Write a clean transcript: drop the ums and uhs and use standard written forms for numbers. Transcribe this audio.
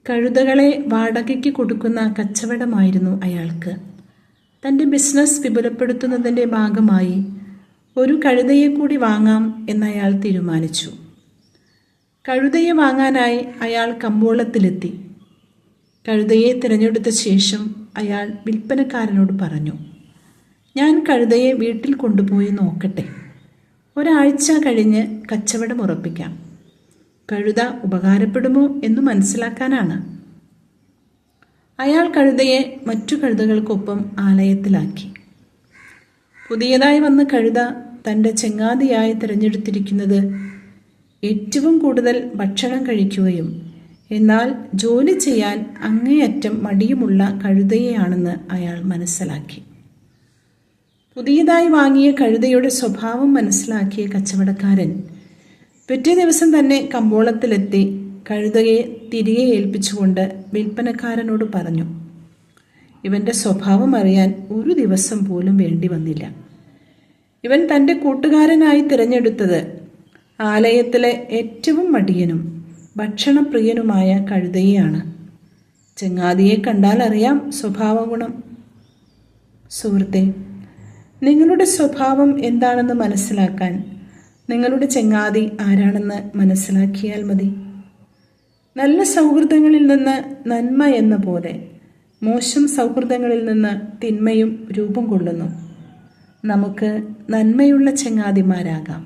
കഴുതകളെ വാടകയ്ക്ക് കൊടുക്കുന്ന കച്ചവടമായിരുന്നു അയാൾക്ക്. തൻ്റെ ബിസിനസ് വിപുലപ്പെടുത്തുന്നതിൻ്റെ ഭാഗമായി ഒരു കഴുതയെ കൂടി വാങ്ങാം എന്നയാൾ തീരുമാനിച്ചു. കഴുതയെ വാങ്ങാനായി അയാൾ കമ്പോളത്തിലെത്തി. കഴുതയെ തിരഞ്ഞെടുത്ത ശേഷം അയാൾ വിൽപ്പനക്കാരനോട് പറഞ്ഞു, ഞാൻ കഴുതയെ വീട്ടിൽ കൊണ്ടുപോയി നോക്കട്ടെ. ഒരാഴ്ച കഴിഞ്ഞ് കച്ചവടം ഉറപ്പിക്കാം. കഴുത ഉപകാരപ്പെടുമോ എന്ന് മനസ്സിലാക്കാനാണ്. അയാൾ കഴുതയെ മറ്റു കഴുതകൾക്കൊപ്പം ആലയത്തിലാക്കി. പുതിയതായി വന്ന കഴുത തൻ്റെ ചങ്ങാതിയായി തിരഞ്ഞെടുത്തിരിക്കുന്നത് ഏറ്റവും കൂടുതൽ ഭക്ഷണം കഴിക്കുകയും എന്നാൽ ജോലി ചെയ്യാൻ അങ്ങേയറ്റം മടിയുമുള്ള കഴുതയെയാണെന്ന് അയാൾ മനസ്സിലാക്കി. പുതിയതായി വാങ്ങിയ കഴുതയുടെ സ്വഭാവം മനസ്സിലാക്കിയ കച്ചവടക്കാരൻ പിറ്റേ ദിവസം തന്നെ കമ്പോളത്തിലെത്തി കഴുതയെ തിരികെ ഏൽപ്പിച്ചുകൊണ്ട് വിൽപ്പനക്കാരനോട് പറഞ്ഞു, ഇവൻ്റെ സ്വഭാവം അറിയാൻ ഒരു ദിവസം പോലും വേണ്ടി വന്നില്ല. ഇവൻ തൻ്റെ കൂട്ടുകാരനായി തിരഞ്ഞെടുത്തത് ആലയത്തിലെ ഏറ്റവും മടിയനും ഭക്ഷണപ്രിയനുമായ കഴുതയെയാണ്. ചങ്ങാതിയെ കണ്ടാൽ അറിയാം സ്വഭാവ ഗുണം. സുഹൃത്തെ, നിങ്ങളുടെ സ്വഭാവം എന്താണെന്ന് മനസ്സിലാക്കാൻ നിങ്ങളുടെ ചങ്ങാതി ആരാണെന്ന് മനസ്സിലാക്കിയാൽ മതി. നല്ല സൗഹൃദങ്ങളിൽ നിന്ന് നന്മ എന്ന പോലെ മോശം സൗഹൃദങ്ങളിൽ നിന്ന് തിന്മയും രൂപം കൊള്ളുന്നു. നമുക്ക് നന്മയുള്ള ചങ്ങാതിമാരാകാം.